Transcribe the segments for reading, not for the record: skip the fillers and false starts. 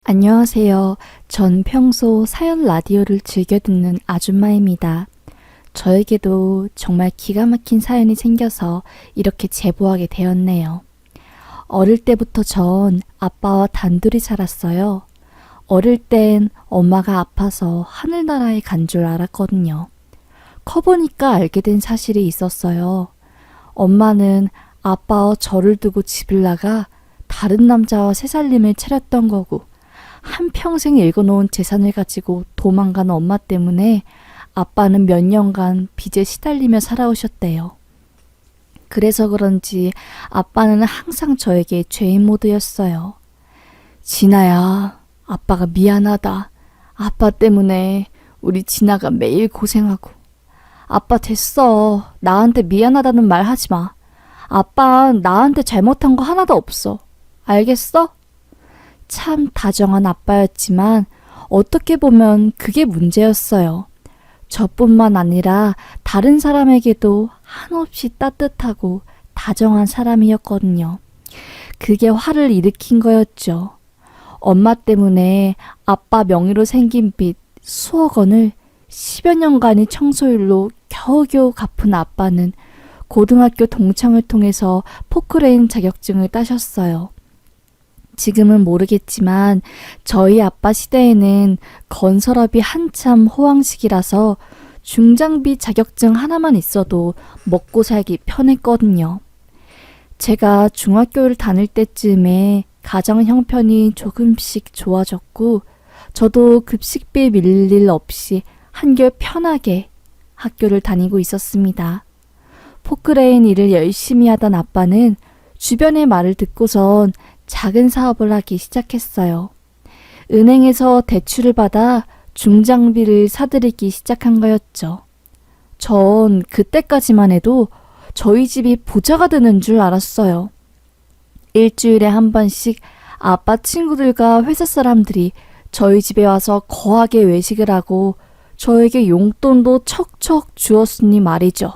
안녕하세요. 전 평소 사연 라디오를 즐겨 듣는 아줌마입니다. 저에게도 정말 기가 막힌 사연이 생겨서 이렇게 제보하게 되었네요. 어릴 때부터 전 아빠와 단둘이 살았어요. 어릴 땐 엄마가 아파서 하늘나라에 간 줄 알았거든요. 커보니까 알게 된 사실이 있었어요. 엄마는 아빠와 저를 두고 집을 나가 다른 남자와 새살림을 차렸던 거고, 한평생 읽어놓은 재산을 가지고 도망간 엄마 때문에 아빠는 몇 년간 빚에 시달리며 살아오셨대요. 그래서 그런지 아빠는 항상 저에게 죄인 모드였어요. 진아야, 아빠가 미안하다. 아빠 때문에 우리 진아가 매일 고생하고. 아빠 됐어. 나한테 미안하다는 말 하지 마. 아빠 나한테 잘못한 거 하나도 없어. 알겠어? 참 다정한 아빠였지만 어떻게 보면 그게 문제였어요. 저뿐만 아니라 다른 사람에게도 한없이 따뜻하고 다정한 사람이었거든요. 그게 화를 일으킨 거였죠. 엄마 때문에 아빠 명의로 생긴 빚 수억 원을 10여 년간의 청소일로 겨우겨우 갚은 아빠는 고등학교 동창을 통해서 포크레인 자격증을 따셨어요. 지금은 모르겠지만 저희 아빠 시대에는 건설업이 한참 호황시기라서 중장비 자격증 하나만 있어도 먹고 살기 편했거든요. 제가 중학교를 다닐 때쯤에 가정 형편이 조금씩 좋아졌고 저도 급식비 밀릴 일 없이 한결 편하게 학교를 다니고 있었습니다. 포크레인 일을 열심히 하던 아빠는 주변의 말을 듣고선 작은 사업을 하기 시작했어요. 은행에서 대출을 받아 중장비를 사들이기 시작한 거였죠. 전 그때까지만 해도 저희 집이 부자가 되는 줄 알았어요. 일주일에 한 번씩 아빠 친구들과 회사 사람들이 저희 집에 와서 거하게 외식을 하고 저에게 용돈도 척척 주었으니 말이죠.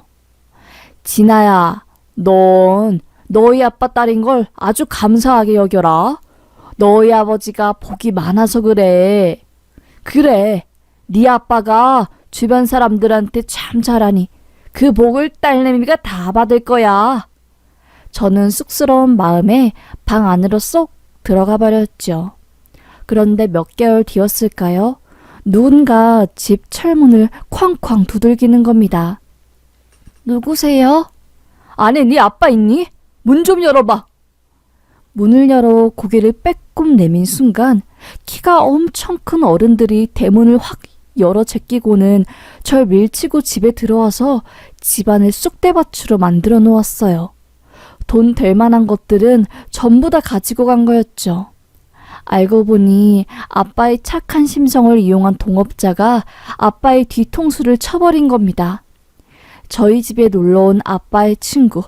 진아야, 넌 너희 아빠 딸인 걸 아주 감사하게 여겨라. 너희 아버지가 복이 많아서 그래. 그래, 네 아빠가 주변 사람들한테 참 잘하니 그 복을 딸내미가 다 받을 거야. 저는 쑥스러운 마음에 방 안으로 쏙 들어가 버렸죠. 그런데 몇 개월 뒤였을까요? 누군가 집 철문을 쾅쾅 두들기는 겁니다. 누구세요? 안에 네 아빠 있니? 문 좀 열어봐. 문을 열어 고개를 빼꼼 내민 순간 키가 엄청 큰 어른들이 대문을 확 열어 제끼고는 절 밀치고 집에 들어와서 집안을 쑥대밭으로 만들어 놓았어요. 돈 될 만한 것들은 전부 다 가지고 간 거였죠. 알고 보니 아빠의 착한 심성을 이용한 동업자가 아빠의 뒤통수를 쳐버린 겁니다. 저희 집에 놀러온 아빠의 친구,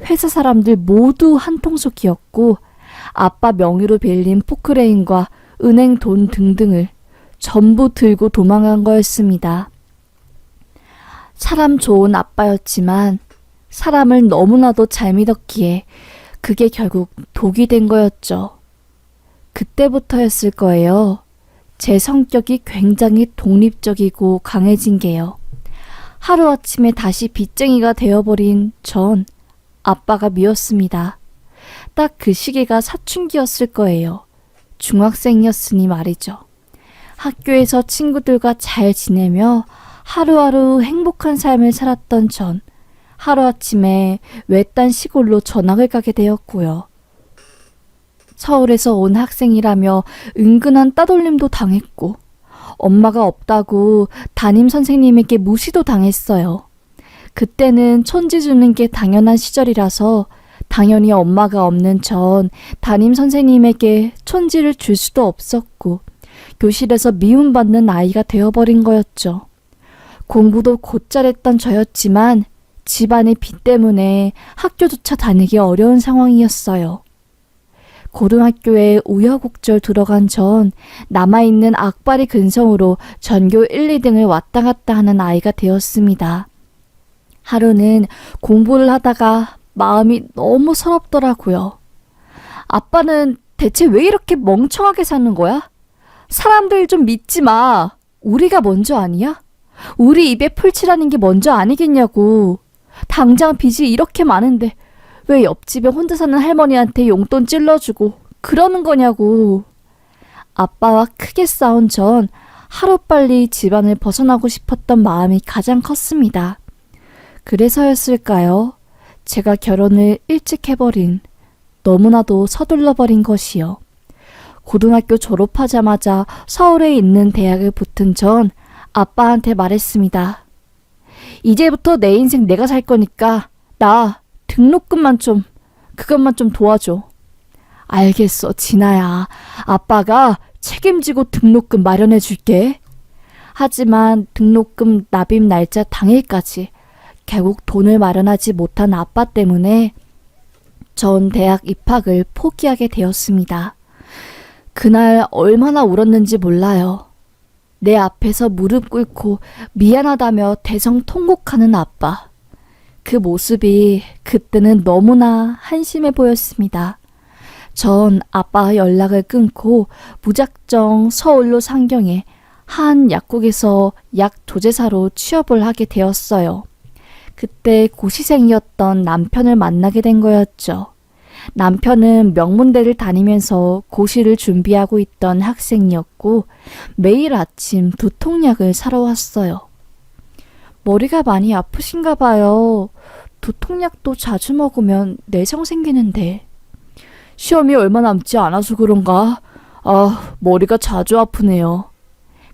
회사 사람들 모두 한통속이었고 아빠 명의로 빌린 포크레인과 은행 돈 등등을 전부 들고 도망간 거였습니다. 사람 좋은 아빠였지만 사람을 너무나도 잘 믿었기에 그게 결국 독이 된 거였죠. 그때부터였을 거예요. 제 성격이 굉장히 독립적이고 강해진 게요. 하루아침에 다시 빚쟁이가 되어버린 전 아빠가 미웠습니다. 딱 그 시기가 사춘기였을 거예요. 중학생이었으니 말이죠. 학교에서 친구들과 잘 지내며 하루하루 행복한 삶을 살았던 전 하루아침에 외딴 시골로 전학을 가게 되었고요. 서울에서 온 학생이라며 은근한 따돌림도 당했고 엄마가 없다고 담임 선생님에게 무시도 당했어요. 그때는 촌지 주는 게 당연한 시절이라서 당연히 엄마가 없는 전 담임 선생님에게 촌지를 줄 수도 없었고 교실에서 미움받는 아이가 되어버린 거였죠. 공부도 곧잘 했던 저였지만 집안의 빚 때문에 학교조차 다니기 어려운 상황이었어요. 고등학교에 우여곡절 들어간 전 남아있는 악바리 근성으로 전교 1, 2등을 왔다 갔다 하는 아이가 되었습니다. 하루는 공부를 하다가 마음이 너무 서럽더라고요. 아빠는 대체 왜 이렇게 멍청하게 사는 거야? 사람들 좀 믿지 마. 우리가 먼저 아니야? 우리 입에 풀칠하는 게 먼저 아니겠냐고. 당장 빚이 이렇게 많은데 왜 옆집에 혼자 사는 할머니한테 용돈 찔러주고 그러는 거냐고. 아빠와 크게 싸운 전 하루빨리 집안을 벗어나고 싶었던 마음이 가장 컸습니다. 그래서였을까요? 제가 결혼을 일찍 해버린, 너무나도 서둘러버린 것이요. 고등학교 졸업하자마자 서울에 있는 대학을 붙은 전 아빠한테 말했습니다. 이제부터 내 인생 내가 살 거니까 나 그것만 좀 도와줘. 알겠어, 진아야. 아빠가 책임지고 등록금 마련해 줄게. 하지만 등록금 납입 날짜 당일까지 결국 돈을 마련하지 못한 아빠 때문에 전 대학 입학을 포기하게 되었습니다. 그날 얼마나 울었는지 몰라요. 내 앞에서 무릎 꿇고 미안하다며 대성통곡하는 아빠. 그 모습이 그때는 너무나 한심해 보였습니다. 전 아빠와 연락을 끊고 무작정 서울로 상경해 한 약국에서 약 조제사로 취업을 하게 되었어요. 그때 고시생이었던 남편을 만나게 된 거였죠. 남편은 명문대를 다니면서 고시를 준비하고 있던 학생이었고 매일 아침 두통약을 사러 왔어요. 머리가 많이 아프신가 봐요. 두통약도 자주 먹으면 내성 생기는데. 시험이 얼마 남지 않아서 그런가? 머리가 자주 아프네요.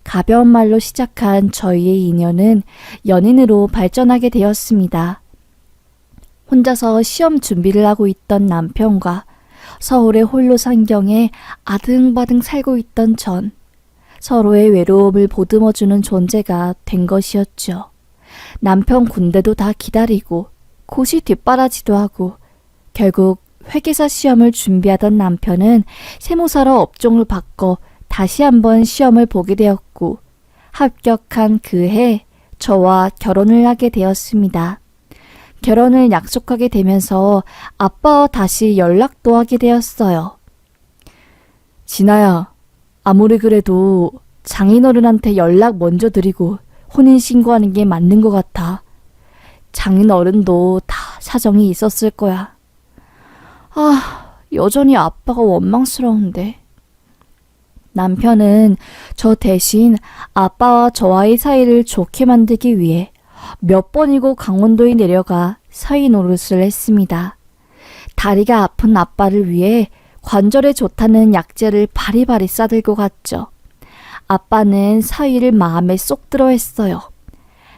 가벼운 말로 시작한 저희의 인연은 연인으로 발전하게 되었습니다. 혼자서 시험 준비를 하고 있던 남편과 서울의 홀로 상경에 아등바등 살고 있던 전, 서로의 외로움을 보듬어주는 존재가 된 것이었죠. 남편 군대도 다 기다리고 고시 뒷바라지도 하고 결국 회계사 시험을 준비하던 남편은 세무사로 업종을 바꿔 다시 한번 시험을 보게 되었고 합격한 그해 저와 결혼을 하게 되었습니다. 결혼을 약속하게 되면서 아빠와 다시 연락도 하게 되었어요. 진아야, 아무리 그래도 장인어른한테 연락 먼저 드리고 혼인신고하는 게 맞는 것 같아. 장인어른도 다 사정이 있었을 거야. 여전히 아빠가 원망스러운데. 남편은 저 대신 아빠와 저와의 사이를 좋게 만들기 위해 몇 번이고 강원도에 내려가 사위 노릇을 했습니다. 다리가 아픈 아빠를 위해 관절에 좋다는 약재를 바리바리 싸들고 갔죠. 아빠는 사위를 마음에 쏙 들어 했어요.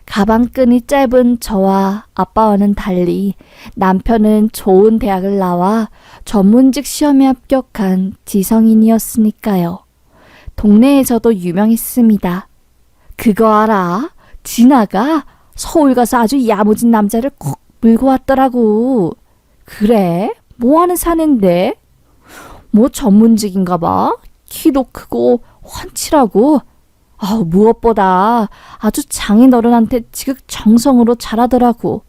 가방끈이 짧은 저와 아빠와는 달리 남편은 좋은 대학을 나와 전문직 시험에 합격한 지성인이었으니까요. 동네에서도 유명했습니다. 그거 알아? 진아가 서울 가서 아주 야무진 남자를 꼭 물고 왔더라고. 그래? 뭐하는 사내인데? 뭐 전문직인가 봐. 키도 크고 훤칠하고. 무엇보다 아주 장인어른한테 지극정성으로 잘하더라고.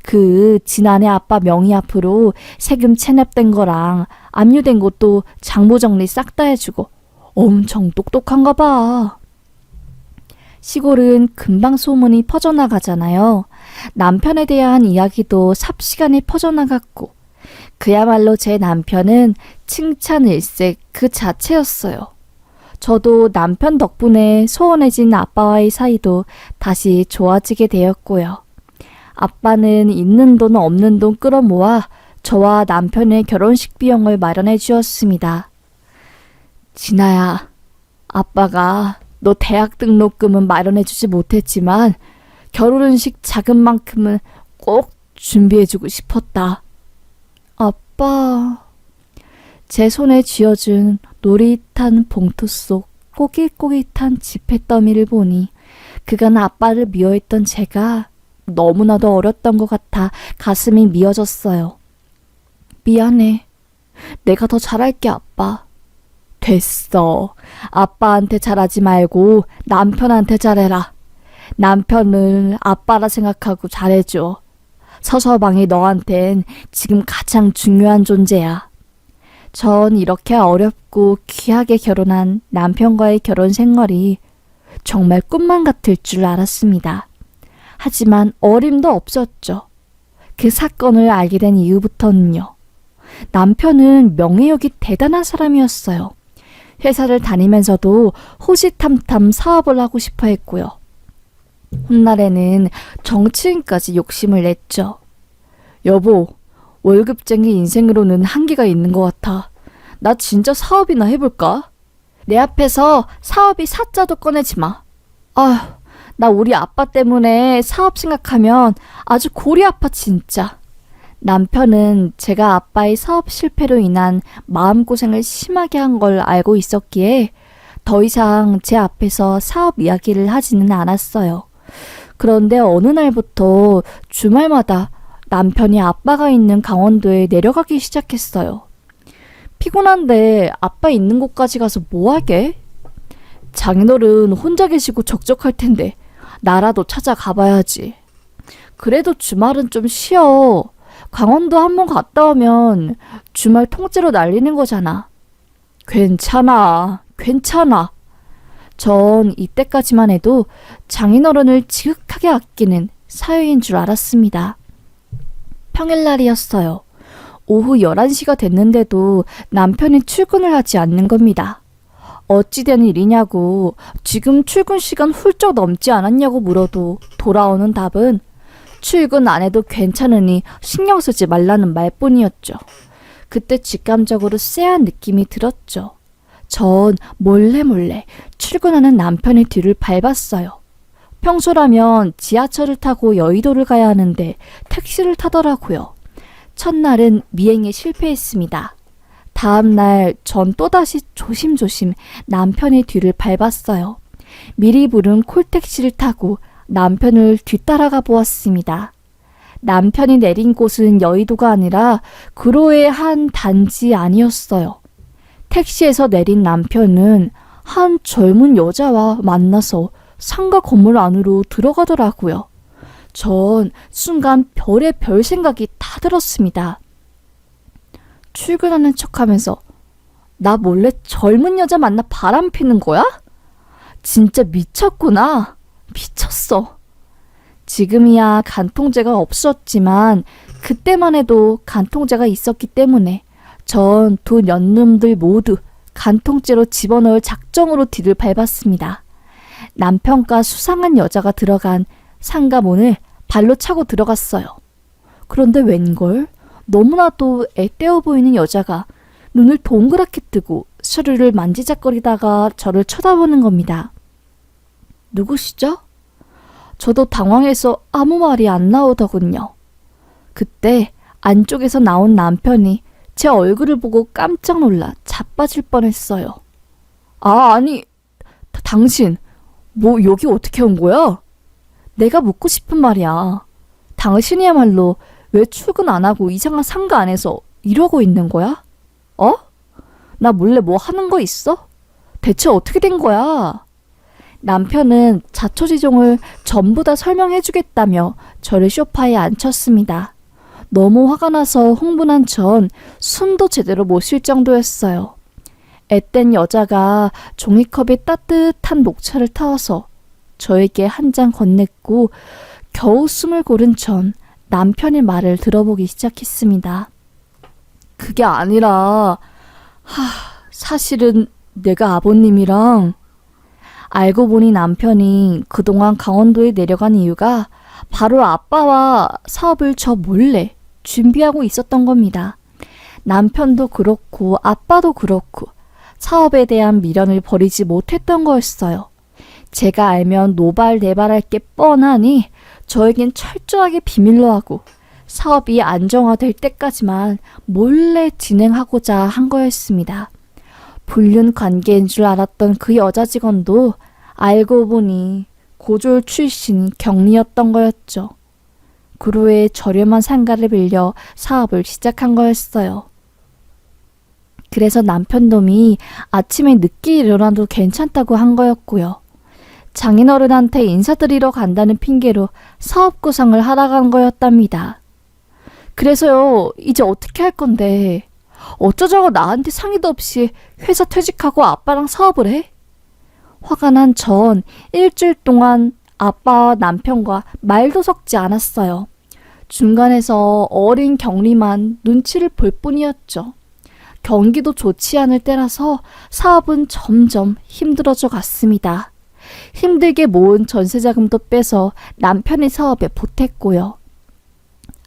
그 지난해 아빠 명의 앞으로 세금 체납된 거랑 압류된 것도 장부 정리 싹 다 해주고 엄청 똑똑한가 봐. 시골은 금방 소문이 퍼져나가잖아요. 남편에 대한 이야기도 삽시간에 퍼져나갔고 그야말로 제 남편은 칭찬 일색 그 자체였어요. 저도 남편 덕분에 소원해진 아빠와의 사이도 다시 좋아지게 되었고요. 아빠는 있는 돈 없는 돈 끌어모아 저와 남편의 결혼식 비용을 마련해 주었습니다. 진아야, 아빠가 너 대학 등록금은 마련해 주지 못했지만 결혼식 자금만큼은 꼭 준비해 주고 싶었다. 아빠... 제 손에 쥐어준 노릿한 봉투 속 꼬깃꼬깃한 지폐더미를 보니 그간 아빠를 미워했던 제가 너무나도 어렸던 것 같아 가슴이 미어졌어요. 미안해. 내가 더 잘할게, 아빠. 됐어. 아빠한테 잘하지 말고 남편한테 잘해라. 남편을 아빠라 생각하고 잘해줘. 서서방이 너한텐 지금 가장 중요한 존재야. 전 이렇게 어렵고 귀하게 결혼한 남편과의 결혼 생활이 정말 꿈만 같을 줄 알았습니다. 하지만 어림도 없었죠. 그 사건을 알게 된 이후부터는요. 남편은 명예욕이 대단한 사람이었어요. 회사를 다니면서도 호시탐탐 사업을 하고 싶어 했고요. 훗날에는 정치인까지 욕심을 냈죠. 여보, 월급쟁이 인생으로는 한계가 있는 것 같아. 나 진짜 사업이나 해볼까? 내 앞에서 사업이 사자도 꺼내지 마. 아휴, 나 우리 아빠 때문에 사업 생각하면 아주 골이 아파 진짜. 남편은 제가 아빠의 사업 실패로 인한 마음고생을 심하게 한 걸 알고 있었기에 더 이상 제 앞에서 사업 이야기를 하지는 않았어요. 그런데 어느 날부터 주말마다 남편이 아빠가 있는 강원도에 내려가기 시작했어요. 피곤한데 아빠 있는 곳까지 가서 뭐 하게? 장인어른 혼자 계시고 적적할 텐데 나라도 찾아가 봐야지. 그래도 주말은 좀 쉬어. 강원도 한번 갔다 오면 주말 통째로 날리는 거잖아. 괜찮아. 전 이때까지만 해도 장인어른을 지극하게 아끼는 사위인 줄 알았습니다. 평일날이었어요. 오후 11시가 됐는데도 남편이 출근을 하지 않는 겁니다. 어찌 된 일이냐고, 지금 출근 시간 훌쩍 넘지 않았냐고 물어도 돌아오는 답은 출근 안 해도 괜찮으니 신경 쓰지 말라는 말뿐이었죠. 그때 직감적으로 쎄한 느낌이 들었죠. 전 몰래 출근하는 남편의 뒤를 밟았어요. 평소라면 지하철을 타고 여의도를 가야 하는데 택시를 타더라고요. 첫날은 미행에 실패했습니다. 다음날 전 또다시 조심조심 남편의 뒤를 밟았어요. 미리 부른 콜택시를 타고 남편을 뒤따라가 보았습니다. 남편이 내린 곳은 여의도가 아니라 구로의 한 단지 아니었어요. 택시에서 내린 남편은 한 젊은 여자와 만나서 상가 건물 안으로 들어가더라고요. 전 순간 별의 별 생각이 다 들었습니다. 출근하는 척하면서 나 몰래 젊은 여자 만나 바람 피는 거야? 진짜 미쳤구나. 미쳤어. 지금이야 간통죄가 없었지만 그때만 해도 간통죄가 있었기 때문에 전 두 년놈들 모두 간통죄로 집어넣을 작정으로 뒤를 밟았습니다. 남편과 수상한 여자가 들어간 상가문을 발로 차고 들어갔어요. 그런데 웬걸? 너무나도 애떼어 보이는 여자가 눈을 동그랗게 뜨고 서류를 만지작거리다가 저를 쳐다보는 겁니다. 누구시죠? 저도 당황해서 아무 말이 안 나오더군요. 그때 안쪽에서 나온 남편이 제 얼굴을 보고 깜짝 놀라 자빠질 뻔했어요. 아니, 당신 뭐 여기 어떻게 온 거야? 내가 묻고 싶은 말이야. 당신이야말로 왜 출근 안 하고 이상한 상가 안에서 이러고 있는 거야? 나 몰래 뭐 하는 거 있어? 대체 어떻게 된 거야? 남편은 자초지종을 전부 다 설명해주겠다며 저를 소파에 앉혔습니다. 너무 화가 나서 흥분한 전 숨도 제대로 못 쉴 정도였어요. 앳된 여자가 종이컵에 따뜻한 녹차를 타와서 저에게 한 잔 건넸고 겨우 숨을 고른 전 남편의 말을 들어보기 시작했습니다. 그게 아니라 사실은 내가 아버님이랑 알고 보니 남편이 그동안 강원도에 내려간 이유가 바로 아빠와 사업을 저 몰래 준비하고 있었던 겁니다. 남편도 그렇고 아빠도 그렇고 사업에 대한 미련을 버리지 못했던 거였어요. 제가 알면 노발대발할 게 뻔하니 저에겐 철저하게 비밀로 하고 사업이 안정화될 때까지만 몰래 진행하고자 한 거였습니다. 불륜 관계인 줄 알았던 그 여자 직원도 알고 보니 고졸 출신 경리였던 거였죠. 구로에 저렴한 상가를 빌려 사업을 시작한 거였어요. 그래서 남편 놈이 아침에 늦게 일어나도 괜찮다고 한 거였고요. 장인어른한테 인사드리러 간다는 핑계로 사업 구상을 하러 간 거였답니다. 그래서요, 이제 어떻게 할 건데? 어쩌자고 나한테 상의도 없이 회사 퇴직하고 아빠랑 사업을 해? 화가 난 전 일주일 동안 아빠와 남편과 말도 섞지 않았어요. 중간에서 어린 경리만 눈치를 볼 뿐이었죠. 경기도 좋지 않을 때라서 사업은 점점 힘들어져 갔습니다. 힘들게 모은 전세자금도 빼서 남편의 사업에 보탰고요.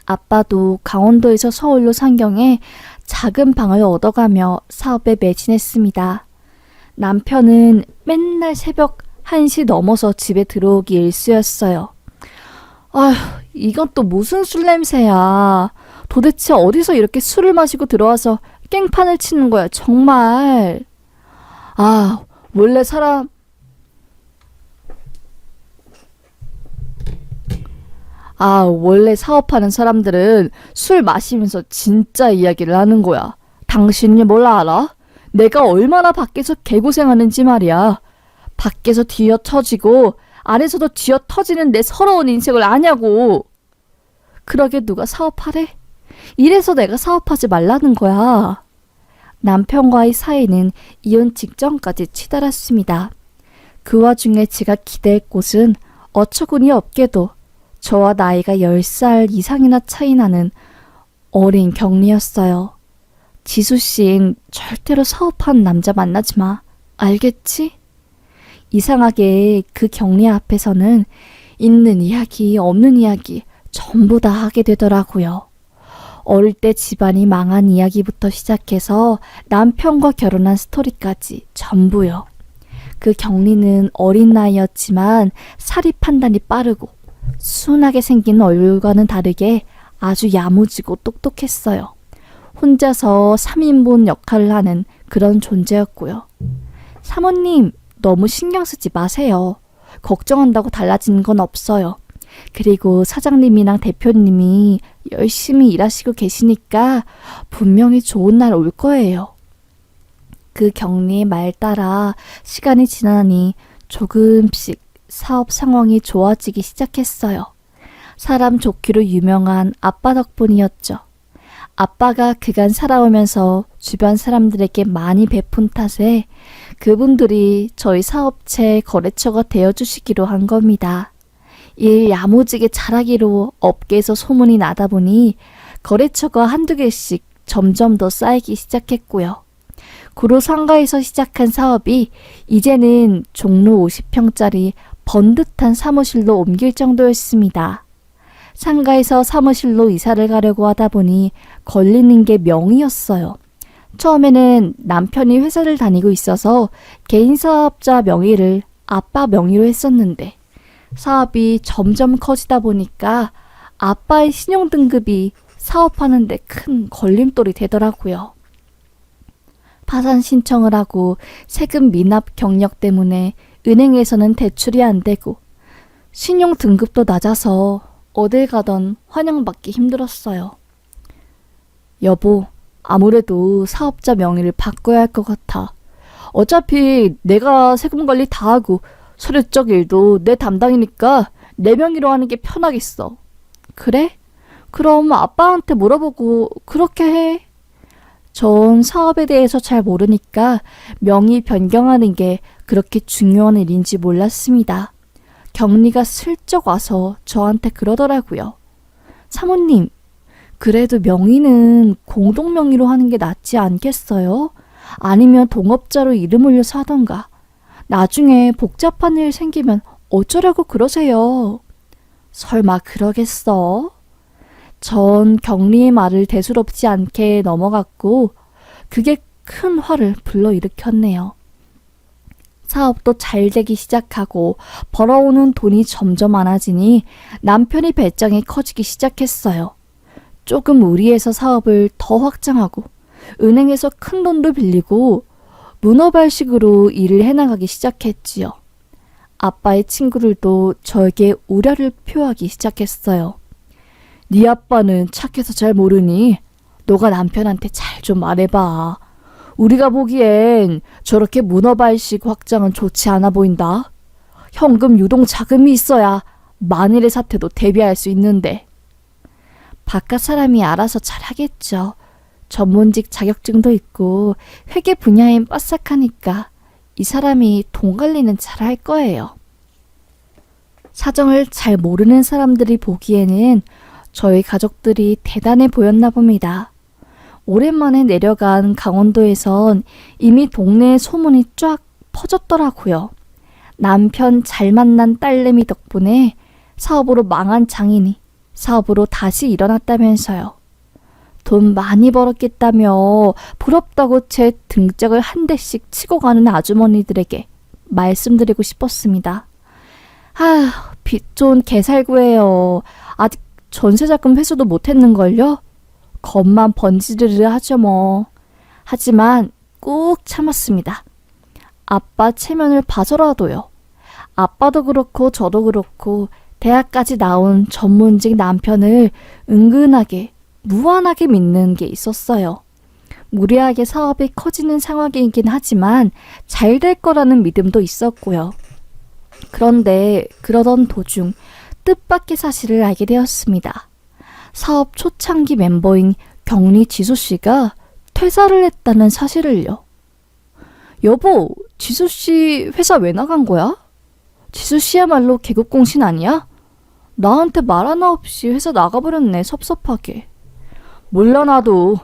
아빠도 강원도에서 서울로 상경해 작은 방을 얻어가며 사업에 매진했습니다. 남편은 맨날 새벽 1시 넘어서 집에 들어오기 일쑤였어요. 아휴, 이건 또 무슨 술 냄새야. 도대체 어디서 이렇게 술을 마시고 들어와서 깽판을 치는 거야, 정말. 아, 원래 사업하는 사람들은 술 마시면서 진짜 이야기를 하는 거야. 당신이 뭘 알아? 내가 얼마나 밖에서 개고생하는지 말이야. 밖에서 뒤어 터지고 안에서도 뒤어 터지는 내 서러운 인생을 아냐고. 그러게 누가 사업하래? 이래서 내가 사업하지 말라는 거야. 남편과의 사이는 이혼 직전까지 치달았습니다. 그 와중에 제가 기대할 곳은 어처구니 없게도 저와 나이가 10살 이상이나 차이 나는 어린 경리였어요. 지수씨는 절대로 사업하는 남자 만나지 마. 알겠지? 이상하게 그 경리 앞에서는 있는 이야기, 없는 이야기 전부 다 하게 되더라고요. 어릴 때 집안이 망한 이야기부터 시작해서 남편과 결혼한 스토리까지 전부요. 그 경리는 어린 나이였지만 사리 판단이 빠르고 순하게 생긴 얼굴과는 다르게 아주 야무지고 똑똑했어요. 혼자서 3인분 역할을 하는 그런 존재였고요. 사모님, 너무 신경 쓰지 마세요. 걱정한다고 달라지는 건 없어요. 그리고 사장님이랑 대표님이 열심히 일하시고 계시니까 분명히 좋은 날 올 거예요. 그 경리의 말 따라 시간이 지나니 조금씩 사업 상황이 좋아지기 시작했어요. 사람 좋기로 유명한 아빠 덕분이었죠. 아빠가 그간 살아오면서 주변 사람들에게 많이 베푼 탓에 그분들이 저희 사업체 거래처가 되어주시기로 한 겁니다. 일 야무지게 잘하기로 업계에서 소문이 나다 보니 거래처가 한두 개씩 점점 더 쌓이기 시작했고요. 구로 상가에서 시작한 사업이 이제는 종로 50평짜리 번듯한 사무실로 옮길 정도였습니다. 상가에서 사무실로 이사를 가려고 하다 보니 걸리는 게 명의였어요. 처음에는 남편이 회사를 다니고 있어서 개인 사업자 명의를 아빠 명의로 했었는데 사업이 점점 커지다 보니까 아빠의 신용등급이 사업하는 데 큰 걸림돌이 되더라고요. 파산 신청을 하고 세금 미납 경력 때문에 은행에서는 대출이 안 되고 신용등급도 낮아서 어딜 가던 환영받기 힘들었어요. 여보, 아무래도 사업자 명의를 바꿔야 할 것 같아. 어차피 내가 세금 관리 다 하고 서류적 일도 내 담당이니까 내 명의로 하는 게 편하겠어. 그래? 그럼 아빠한테 물어보고 그렇게 해. 전 사업에 대해서 잘 모르니까 명의 변경하는 게 그렇게 중요한 일인지 몰랐습니다. 경리가 슬쩍 와서 저한테 그러더라고요. 사모님, 그래도 명의는 공동명의로 하는 게 낫지 않겠어요? 아니면 동업자로 이름 올려서 하던가. 나중에 복잡한 일 생기면 어쩌려고 그러세요? 설마 그러겠어? 전 경리의 말을 대수롭지 않게 넘어갔고 그게 큰 화를 불러일으켰네요. 사업도 잘 되기 시작하고 벌어오는 돈이 점점 많아지니 남편의 배짱이 커지기 시작했어요. 조금 무리해서 사업을 더 확장하고 은행에서 큰 돈도 빌리고 문어발식으로 일을 해나가기 시작했지요. 아빠의 친구들도 저에게 우려를 표하기 시작했어요. 네 아빠는 착해서 잘 모르니 너가 남편한테 잘 좀 말해봐. 우리가 보기엔 저렇게 문어발식 확장은 좋지 않아 보인다. 현금 유동 자금이 있어야 만일의 사태도 대비할 수 있는데. 바깥 사람이 알아서 잘 하겠죠. 전문직 자격증도 있고 회계 분야엔 빠삭하니까 이 사람이 돈 관리는 잘할 거예요. 사정을 잘 모르는 사람들이 보기에는 저희 가족들이 대단해 보였나 봅니다. 오랜만에 내려간 강원도에선 이미 동네에 소문이 쫙 퍼졌더라고요. 남편 잘 만난 딸내미 덕분에 사업으로 망한 장인이 사업으로 다시 일어났다면서요. 돈 많이 벌었겠다며 부럽다고 제 등짝을 한 대씩 치고 가는 아주머니들에게 말씀드리고 싶었습니다. 빚 좋은 개살구예요. 아직 전세자금 회수도 못했는걸요? 겁만 번지르르 하죠 뭐. 하지만 꾹 참았습니다. 아빠 체면을 봐서라도요. 아빠도 그렇고 저도 그렇고 대학까지 나온 전문직 남편을 은근하게 무한하게 믿는 게 있었어요. 무리하게 사업이 커지는 상황이긴 하지만 잘 될 거라는 믿음도 있었고요. 그런데 그러던 도중 뜻밖의 사실을 알게 되었습니다. 사업 초창기 멤버인 경리 지수씨가 퇴사를 했다는 사실을요. 여보, 지수씨 회사 왜 나간 거야? 지수씨야말로 개국공신 아니야? 나한테 말 하나 없이 회사 나가버렸네, 섭섭하게. 몰라 나도.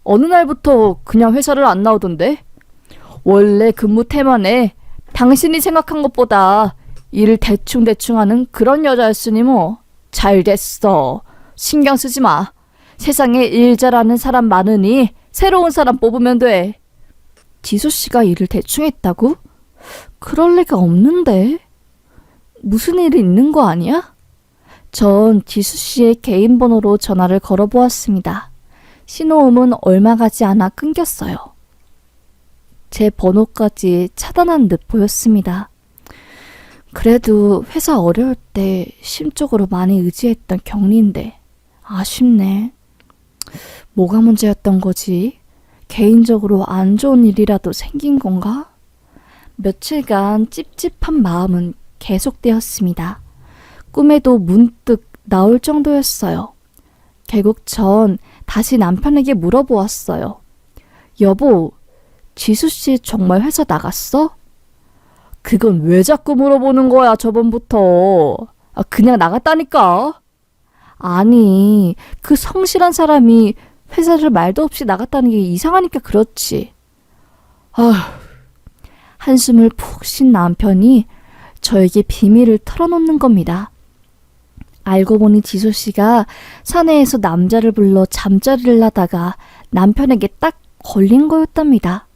어느 날부터 그냥 회사를 안 나오던데? 원래 근무 태만에 당신이 생각한 것보다 일을 대충대충 하는 그런 여자였으니 뭐. 잘 됐어. 신경 쓰지 마. 세상에 일 잘하는 사람 많으니 새로운 사람 뽑으면 돼. 지수씨가 일을 대충 했다고? 그럴 리가 없는데. 무슨 일이 있는 거 아니야? 전 지수씨의 개인 번호로 전화를 걸어보았습니다. 신호음은 얼마 가지 않아 끊겼어요. 제 번호까지 차단한 듯 보였습니다. 그래도 회사 어려울 때 심적으로 많이 의지했던 경리인데 아쉽네. 뭐가 문제였던 거지? 개인적으로 안 좋은 일이라도 생긴 건가? 며칠간 찝찝한 마음은 계속되었습니다. 꿈에도 문득 나올 정도였어요. 결국 전 다시 남편에게 물어보았어요. 여보, 지수씨 정말 회사 나갔어? 그건 왜 자꾸 물어보는 거야, 저번부터. 그냥 나갔다니까. 아니, 그 성실한 사람이 회사를 말도 없이 나갔다는 게 이상하니까 그렇지. 한숨을 푹 쉰 남편이 저에게 비밀을 털어놓는 겁니다. 알고 보니 지수씨가 사내에서 남자를 불러 잠자리를 하다가 남편에게 딱 걸린 거였답니다.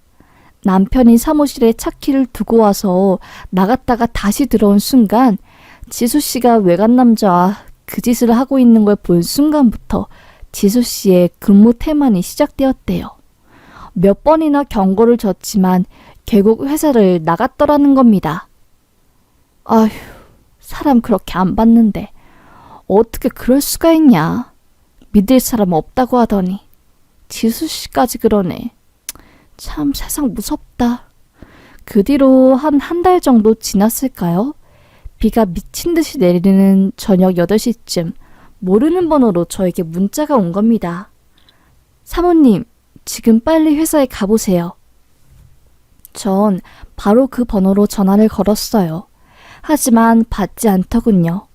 남편이 사무실에 차 키를 두고 와서 나갔다가 다시 들어온 순간 지수씨가 외간 남자와 그 짓을 하고 있는 걸 본 순간부터 지수씨의 근무 태만이 시작되었대요. 몇 번이나 경고를 줬지만 결국 회사를 나갔더라는 겁니다. 아휴, 사람 그렇게 안 봤는데 어떻게 그럴 수가 있냐. 믿을 사람 없다고 하더니 지수씨까지 그러네. 참 세상 무섭다. 그 뒤로 한 달 정도 지났을까요? 비가 미친 듯이 내리는 저녁 8시쯤 모르는 번호로 저에게 문자가 온 겁니다. 사모님, 지금 빨리 회사에 가보세요. 전 바로 그 번호로 전화를 걸었어요. 하지만 받지 않더군요.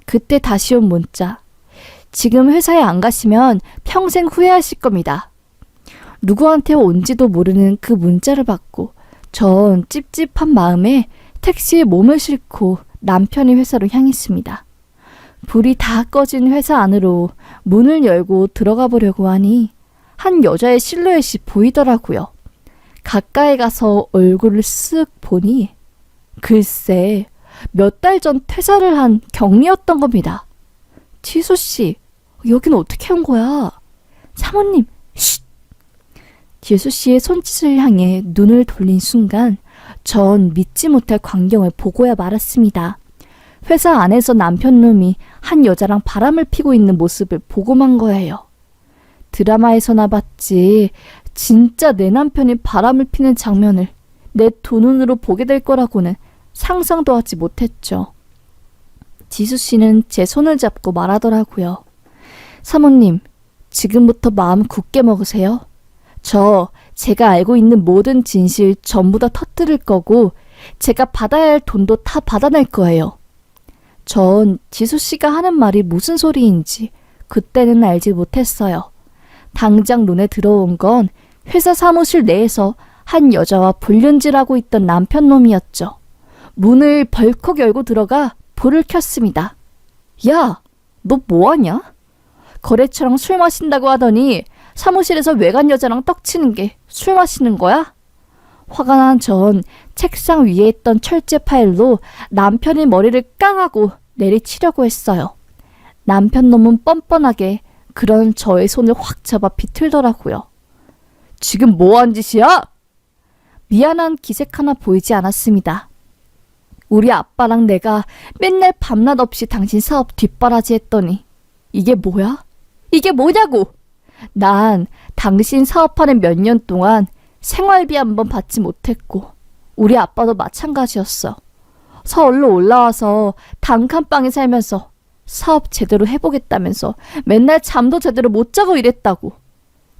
그때 다시 온 문자. 지금 회사에 안 가시면 평생 후회하실 겁니다. 누구한테 온지도 모르는 그 문자를 받고 전 찝찝한 마음에 택시에 몸을 싣고 남편의 회사로 향했습니다. 불이 다 꺼진 회사 안으로 문을 열고 들어가 보려고 하니 한 여자의 실루엣이 보이더라고요. 가까이 가서 얼굴을 쓱 보니 글쎄 몇 달 전 퇴사를 한 경리였던 겁니다. 지수씨, 여긴 어떻게 온 거야? 사모님, 쉿! 지수씨의 손짓을 향해 눈을 돌린 순간 전 믿지 못할 광경을 보고야 말았습니다. 회사 안에서 남편놈이 한 여자랑 바람을 피고 있는 모습을 보고만 거예요. 드라마에서나 봤지 진짜 내 남편이 바람을 피는 장면을 내 두 눈으로 보게 될 거라고는 상상도 하지 못했죠. 지수씨는 제 손을 잡고 말하더라고요. 사모님, 지금부터 마음 굳게 먹으세요. 제가 알고 있는 모든 진실 전부 다 터뜨릴 거고 제가 받아야 할 돈도 다 받아낼 거예요. 전 지수 씨가 하는 말이 무슨 소리인지 그때는 알지 못했어요. 당장 눈에 들어온 건 회사 사무실 내에서 한 여자와 불륜질하고 있던 남편 놈이었죠. 문을 벌컥 열고 들어가 불을 켰습니다. 야, 너 뭐하냐? 거래처랑 술 마신다고 하더니 사무실에서 외간 여자랑 떡치는 게 술 마시는 거야? 화가 난 전 책상 위에 있던 철제 파일로 남편의 머리를 깡하고 내리치려고 했어요. 남편 놈은 뻔뻔하게 그런 저의 손을 확 잡아 비틀더라고요. 지금 뭐한 짓이야? 미안한 기색 하나 보이지 않았습니다. 우리 아빠랑 내가 맨날 밤낮 없이 당신 사업 뒷바라지 했더니 이게 뭐야? 이게 뭐냐고! 난 당신 사업하는 몇 년 동안 생활비 한 번 받지 못했고 우리 아빠도 마찬가지였어. 서울로 올라와서 단칸방에 살면서 사업 제대로 해보겠다면서 맨날 잠도 제대로 못 자고 이랬다고.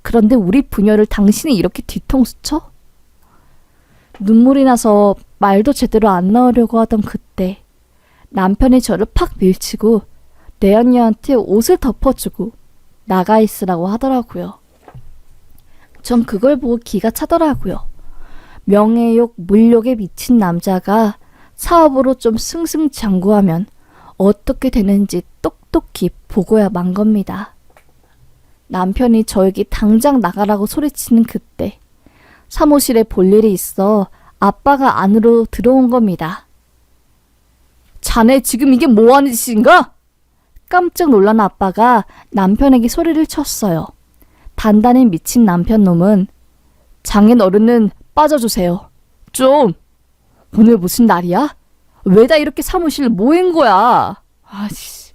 그런데 우리 부녀를 당신이 이렇게 뒤통수 쳐? 눈물이 나서 말도 제대로 안 나오려고 하던 그때 남편이 저를 팍 밀치고 내 언니한테 옷을 덮어주고 나가 있으라고 하더라고요. 전 그걸 보고 기가 차더라고요. 명예욕, 물욕에 미친 남자가 사업으로 좀 승승장구하면 어떻게 되는지 똑똑히 보고야 만 겁니다. 남편이 저에게 당장 나가라고 소리치는 그때 사무실에 볼 일이 있어 아빠가 안으로 들어온 겁니다. 자네 지금 이게 뭐하는 짓인가? 깜짝 놀란 아빠가 남편에게 소리를 쳤어요. 단단히 미친 남편 놈은 장인 어른은 빠져주세요. 좀! 오늘 무슨 날이야? 왜 다 이렇게 사무실 모인 거야? 아씨.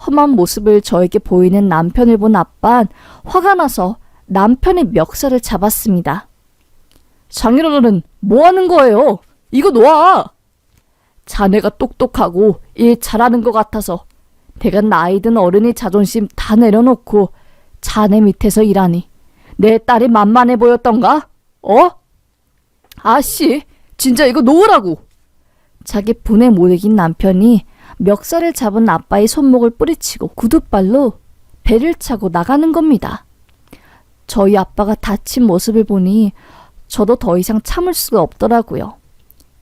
험한 모습을 저에게 보이는 남편을 본 아빠는 화가 나서 남편의 멱살을 잡았습니다. 장인 어른은 뭐 하는 거예요? 이거 놓아! 자네가 똑똑하고 일 잘하는 것 같아서 내가 나이 든 어른이 자존심 다 내려놓고 자네 밑에서 일하니 내 딸이 만만해 보였던가? 아씨, 진짜 이거 놓으라고! 자기 분에 못 이긴 남편이 멱살을 잡은 아빠의 손목을 뿌리치고 구둣발로 배를 차고 나가는 겁니다. 저희 아빠가 다친 모습을 보니 저도 더 이상 참을 수가 없더라고요.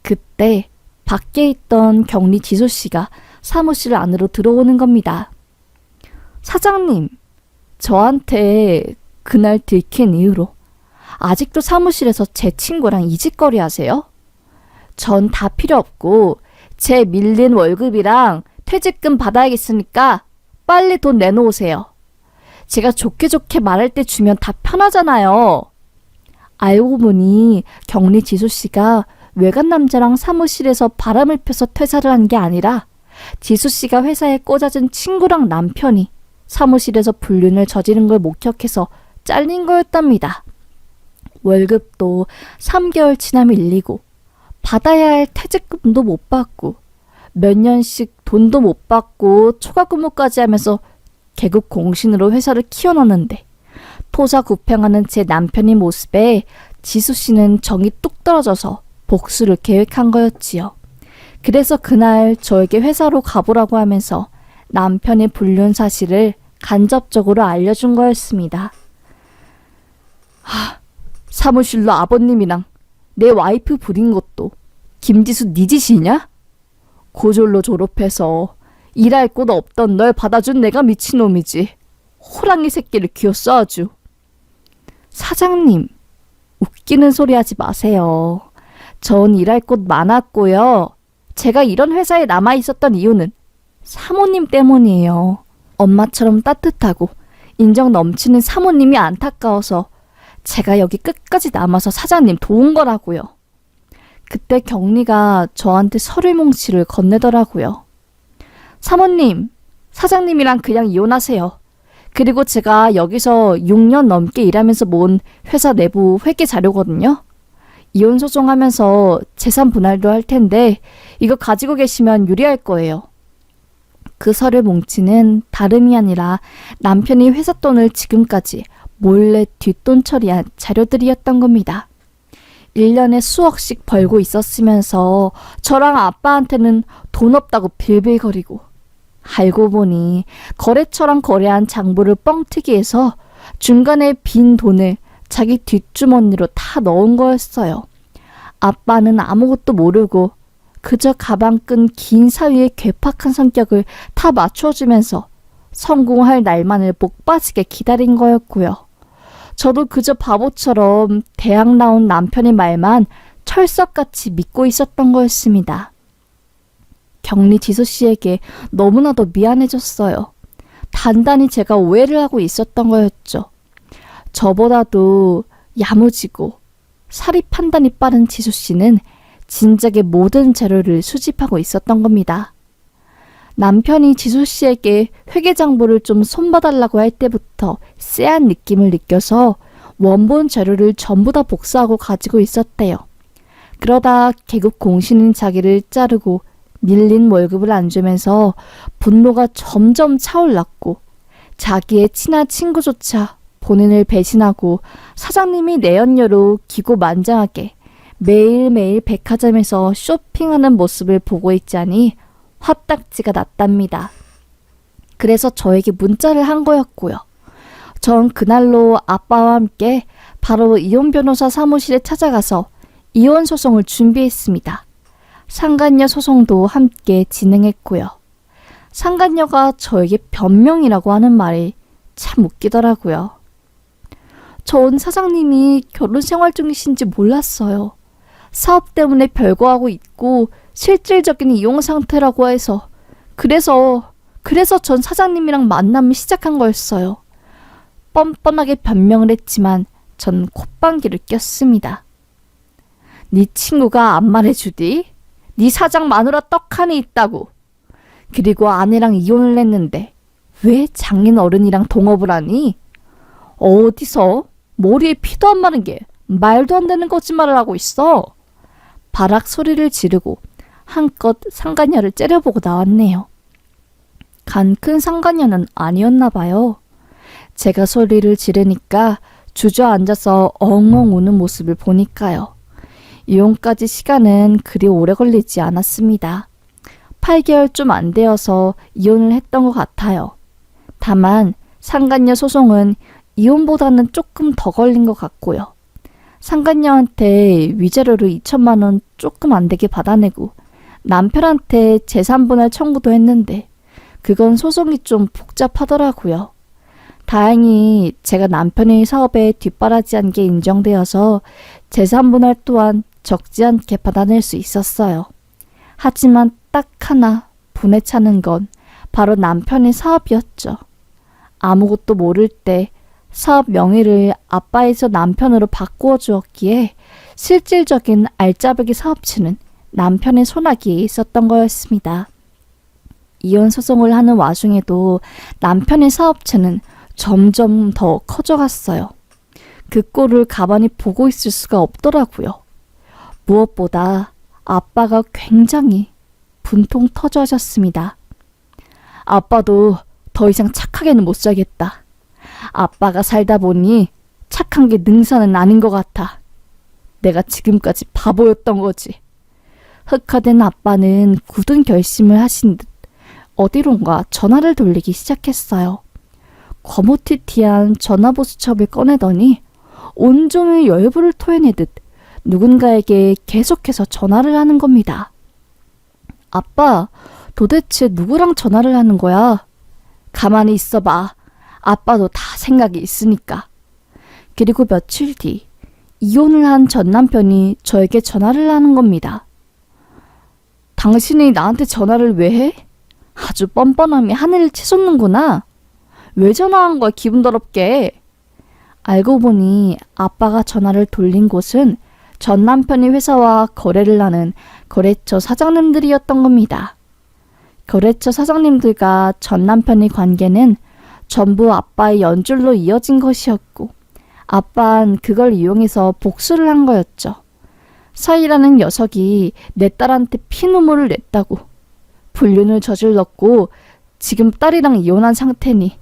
그때 밖에 있던 격리 지수 씨가 사무실 안으로 들어오는 겁니다. 사장님, 저한테 그날 들킨 이후로 아직도 사무실에서 제 친구랑 이짓거리 하세요? 전 다 필요 없고 제 밀린 월급이랑 퇴직금 받아야겠으니까 빨리 돈 내놓으세요. 제가 좋게 좋게 말할 때 주면 다 편하잖아요. 알고 보니 격리 지수 씨가 외간 남자랑 사무실에서 바람을 펴서 퇴사를 한 게 아니라 지수 씨가 회사에 꽂아준 친구랑 남편이 사무실에서 불륜을 저지른 걸 목격해서 잘린 거였답니다. 월급도 3개월 지나 밀리고 받아야 할 퇴직금도 못 받고 몇 년씩 돈도 못 받고 초과 근무까지 하면서 계급 공신으로 회사를 키워놨는데 토사구팽하는 제 남편의 모습에 지수 씨는 정이 뚝 떨어져서 복수를 계획한 거였지요. 그래서 그날 저에게 회사로 가보라고 하면서 남편의 불륜 사실을 간접적으로 알려준 거였습니다. 사무실로 아버님이랑 내 와이프 부린 것도 김지수 네 짓이냐? 고졸로 졸업해서 일할 곳 없던 널 받아준 내가 미친놈이지. 호랑이 새끼를 기어써 아주. 사장님, 웃기는 소리 하지 마세요. 전 일할 곳 많았고요. 제가 이런 회사에 남아있었던 이유는 사모님 때문이에요. 엄마처럼 따뜻하고 인정 넘치는 사모님이 안타까워서 제가 여기 끝까지 남아서 사장님 도운 거라고요. 그때 경리가 저한테 서류 뭉치를 건네더라고요. 사모님, 사장님이랑 그냥 이혼하세요. 그리고 제가 여기서 6년 넘게 일하면서 모은 회사 내부 회계 자료거든요. 이혼 소송하면서 재산 분할도 할 텐데 이거 가지고 계시면 유리할 거예요. 그 설의 뭉치는 다름이 아니라 남편이 회사 돈을 지금까지 몰래 뒷돈 처리한 자료들이었던 겁니다. 1년에 수억씩 벌고 있었으면서 저랑 아빠한테는 돈 없다고 빌빌거리고, 알고 보니 거래처랑 거래한 장부를 뻥튀기 해서 중간에 빈 돈을 자기 뒷주머니로 다 넣은 거였어요. 아빠는 아무것도 모르고 그저 가방끈 긴 사위의 괴팍한 성격을 다 맞춰주면서 성공할 날만을 목 빠지게 기다린 거였고요. 저도 그저 바보처럼 대학 나온 남편의 말만 철석같이 믿고 있었던 거였습니다. 경리 지수 씨에게 너무나도 미안해졌어요. 단단히 제가 오해를 하고 있었던 거였죠. 저보다도 야무지고 사리 판단이 빠른 지수 씨는 진작에 모든 자료를 수집하고 있었던 겁니다. 남편이 지수 씨에게 회계장부를 좀 손봐달라고 할 때부터 쎄한 느낌을 느껴서 원본 자료를 전부 다 복사하고 가지고 있었대요. 그러다 개국 공신인 자기를 자르고 밀린 월급을 안 주면서 분노가 점점 차올랐고, 자기의 친한 친구조차 본인을 배신하고 사장님이 내연녀로 기고만장하게 매일매일 백화점에서 쇼핑하는 모습을 보고 있자니 화딱지가 났답니다. 그래서 저에게 문자를 한 거였고요. 전 그날로 아빠와 함께 바로 이혼 변호사 사무실에 찾아가서 이혼 소송을 준비했습니다. 상간녀 소송도 함께 진행했고요. 상간녀가 저에게 변명이라고 하는 말이 참 웃기더라고요. 전 사장님이 결혼 생활 중이신지 몰랐어요. 사업 때문에 별거하고 있고 실질적인 이용 상태라고 해서 그래서 전 사장님이랑 만남을 시작한 거였어요. 뻔뻔하게 변명을 했지만 전 콧방귀를 꼈습니다. 네 친구가 안 말해주디? 네 사장 마누라 떡하니 있다고. 그리고 아내랑 이혼을 했는데 왜 장인 어른이랑 동업을 하니? 어디서 머리에 피도 안 마른 게 말도 안 되는 거짓말을 하고 있어. 바락 소리를 지르고 한껏 상간녀를 째려보고 나왔네요. 간 큰 상간녀는 아니었나 봐요. 제가 소리를 지르니까 주저앉아서 엉엉 우는 모습을 보니까요. 이혼까지 시간은 그리 오래 걸리지 않았습니다. 8개월 좀 안 되어서 이혼을 했던 것 같아요. 다만 상간녀 소송은 이혼보다는 조금 더 걸린 것 같고요. 상간녀한테 위자료를 2천만 원 조금 안 되게 받아내고 남편한테 재산분할 청구도 했는데 그건 소송이 좀 복잡하더라고요. 다행히 제가 남편의 사업에 뒷바라지한 게 인정되어서 재산분할 또한 적지 않게 받아낼 수 있었어요. 하지만 딱 하나 분에 차는 건 바로 남편의 사업이었죠. 아무것도 모를 때 사업 명의를 아빠에서 남편으로 바꾸어 주었기에 실질적인 알짜배기 사업체는 남편의 손아귀에 있었던 거였습니다. 이혼 소송을 하는 와중에도 남편의 사업체는 점점 더 커져갔어요. 그 꼴을 가만히 보고 있을 수가 없더라고요. 무엇보다 아빠가 굉장히 분통 터져 하셨습니다. 아빠도 더 이상 착하게는 못 살겠다. 아빠가 살다 보니 착한 게 능사는 아닌 것 같아. 내가 지금까지 바보였던 거지. 흑화된 아빠는 굳은 결심을 하신 듯 어디론가 전화를 돌리기 시작했어요. 거무튀튀한 전화보수첩을 꺼내더니 온종일 열불을 토해내듯 누군가에게 계속해서 전화를 하는 겁니다. 아빠, 도대체 누구랑 전화를 하는 거야? 가만히 있어봐. 아빠도 다 생각이 있으니까. 그리고 며칠 뒤 이혼을 한 전 남편이 저에게 전화를 하는 겁니다. 당신이 나한테 전화를 왜 해? 아주 뻔뻔함이 하늘을 치솟는구나. 왜 전화한 거야, 기분 더럽게. 알고 보니 아빠가 전화를 돌린 곳은 전 남편이 회사와 거래를 하는 거래처 사장님들이었던 겁니다. 거래처 사장님들과 전 남편의 관계는 전부 아빠의 연줄로 이어진 것이었고 아빠는 그걸 이용해서 복수를 한 거였죠. 사이라는 녀석이 내 딸한테 피눈물을 냈다고 불륜을 저질렀고 지금 딸이랑 이혼한 상태니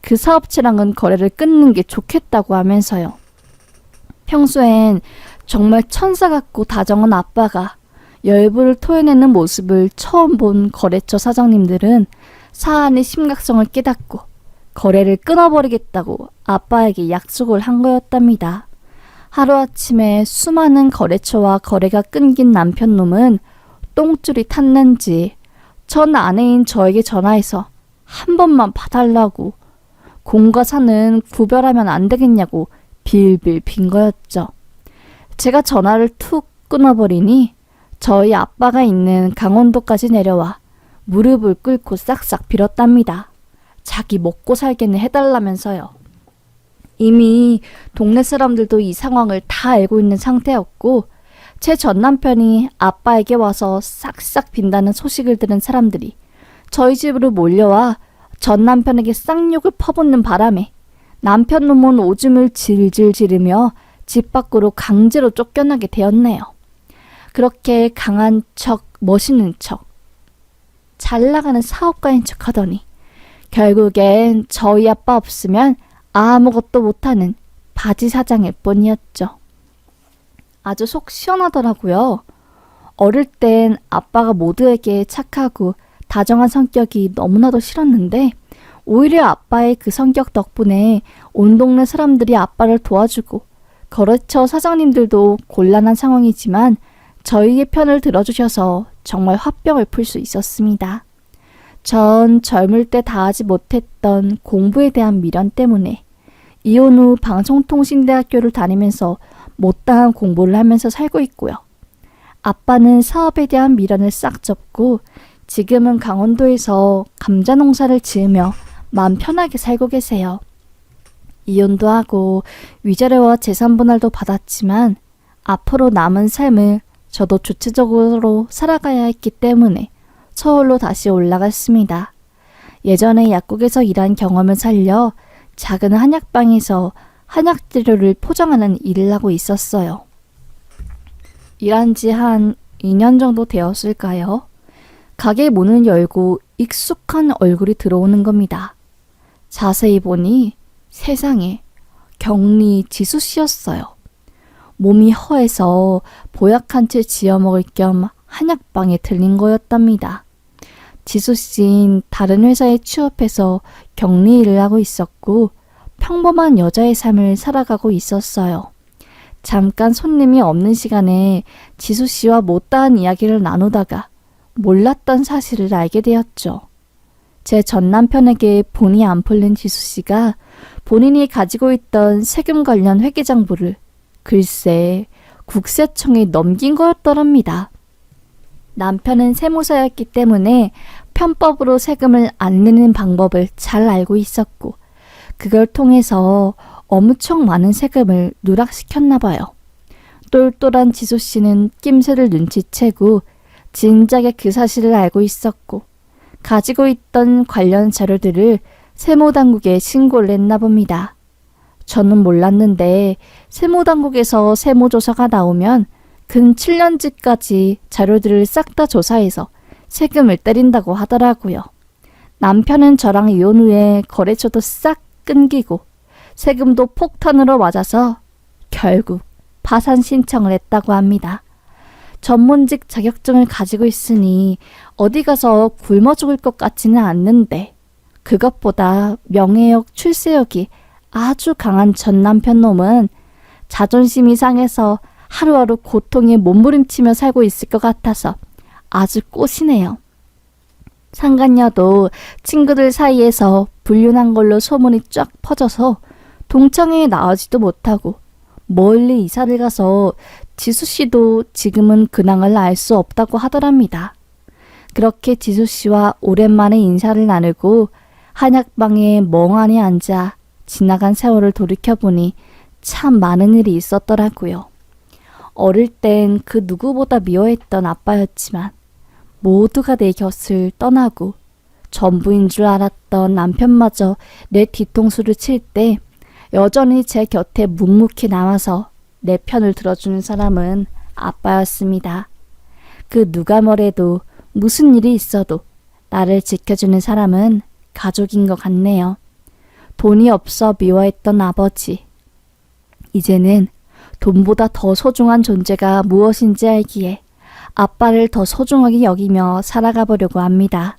그 사업체랑은 거래를 끊는 게 좋겠다고 하면서요. 평소엔 정말 천사 같고 다정한 아빠가 열불을 토해내는 모습을 처음 본 거래처 사장님들은 사안의 심각성을 깨닫고 거래를 끊어버리겠다고 아빠에게 약속을 한 거였답니다. 하루아침에 수많은 거래처와 거래가 끊긴 남편놈은 똥줄이 탔는지 전 아내인 저에게 전화해서 한 번만 봐달라고, 공과 사는 구별하면 안 되겠냐고 빌빌 빈 거였죠. 제가 전화를 툭 끊어버리니 저희 아빠가 있는 강원도까지 내려와 무릎을 꿇고 싹싹 빌었답니다. 자기 먹고 살겠네 해달라면서요. 이미 동네 사람들도 이 상황을 다 알고 있는 상태였고, 제 전남편이 아빠에게 와서 싹싹 빈다는 소식을 들은 사람들이 저희 집으로 몰려와 전남편에게 쌍욕을 퍼붓는 바람에 남편 놈은 오줌을 질질 지르며 집 밖으로 강제로 쫓겨나게 되었네요. 그렇게 강한 척, 멋있는 척, 잘 나가는 사업가인 척 하더니 결국엔 저희 아빠 없으면 아무것도 못하는 바지 사장일 뿐이었죠. 아주 속 시원하더라고요. 어릴 땐 아빠가 모두에게 착하고 다정한 성격이 너무나도 싫었는데, 오히려 아빠의 그 성격 덕분에 온 동네 사람들이 아빠를 도와주고, 거래처 사장님들도 곤란한 상황이지만 저희의 편을 들어주셔서 정말 화병을 풀 수 있었습니다. 전 젊을 때 다하지 못했던 공부에 대한 미련 때문에 이혼 후 방송통신대학교를 다니면서 못다한 공부를 하면서 살고 있고요. 아빠는 사업에 대한 미련을 싹 접고 지금은 강원도에서 감자 농사를 지으며 마음 편하게 살고 계세요. 이혼도 하고 위자료와 재산 분할도 받았지만 앞으로 남은 삶을 저도 주체적으로 살아가야 했기 때문에 서울로 다시 올라갔습니다. 예전에 약국에서 일한 경험을 살려 작은 한약방에서 한약재료를 포장하는 일을 하고 있었어요. 일한 지 한 2년 정도 되었을까요? 가게 문을 열고 익숙한 얼굴이 들어오는 겁니다. 자세히 보니 세상에 경리 지수 씨였어요. 몸이 허해서 보약한 채 지어먹을 겸 한약방에 들린 거였답니다. 지수 씨는 다른 회사에 취업해서 격리 일을 하고 있었고 평범한 여자의 삶을 살아가고 있었어요. 잠깐 손님이 없는 시간에 지수 씨와 못다한 이야기를 나누다가 몰랐던 사실을 알게 되었죠. 제 전남편에게 본이 안 풀린 지수 씨가 본인이 가지고 있던 세금 관련 회계장부를 글쎄 국세청에 넘긴 거였더랍니다. 남편은 세무사였기 때문에 편법으로 세금을 안 내는 방법을 잘 알고 있었고 그걸 통해서 엄청 많은 세금을 누락시켰나 봐요. 똘똘한 지수 씨는 낌새를 눈치채고 진작에 그 사실을 알고 있었고 가지고 있던 관련 자료들을 세무당국에 신고를 했나 봅니다. 저는 몰랐는데 세무당국에서 세무조사가 나오면 근 7년지까지 자료들을 싹 다 조사해서 세금을 때린다고 하더라고요. 남편은 저랑 이혼 후에 거래처도 싹 끊기고 세금도 폭탄으로 맞아서 결국 파산 신청을 했다고 합니다. 전문직 자격증을 가지고 있으니 어디 가서 굶어 죽을 것 같지는 않는데 그것보다 명예욕, 출세욕이 아주 강한 전 남편 놈은 자존심이 상해서 하루하루 고통에 몸부림치며 살고 있을 것 같아서 아주 꼬시네요. 상간녀도 친구들 사이에서 불륜한 걸로 소문이 쫙 퍼져서 동창회에 나오지도 못하고 멀리 이사를 가서 지수씨도 지금은 근황을 알 수 없다고 하더랍니다. 그렇게 지수씨와 오랜만에 인사를 나누고 한약방에 멍하니 앉아 지나간 세월을 돌이켜보니 참 많은 일이 있었더라고요. 어릴 땐 그 누구보다 미워했던 아빠였지만 모두가 내 곁을 떠나고 전부인 줄 알았던 남편마저 내 뒤통수를 칠 때 여전히 제 곁에 묵묵히 남아서 내 편을 들어주는 사람은 아빠였습니다. 그 누가 뭐래도 무슨 일이 있어도 나를 지켜주는 사람은 가족인 것 같네요. 돈이 없어 미워했던 아버지. 이제는 돈보다 더 소중한 존재가 무엇인지 알기에 아빠를 더 소중하게 여기며 살아가 보려고 합니다.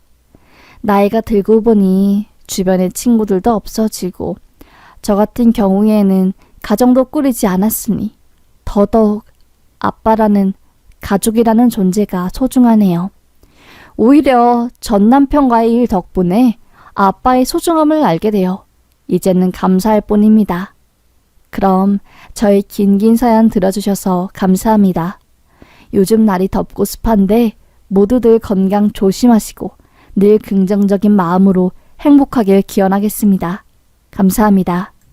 나이가 들고 보니 주변에 친구들도 없어지고 저 같은 경우에는 가정도 꾸리지 않았으니 더더욱 아빠라는 가족이라는 존재가 소중하네요. 오히려 전 남편과의 일 덕분에 아빠의 소중함을 알게 되어 이제는 감사할 뿐입니다. 그럼 저의 긴 사연 들어주셔서 감사합니다. 요즘 날이 덥고 습한데 모두들 건강 조심하시고 늘 긍정적인 마음으로 행복하길 기원하겠습니다. 감사합니다.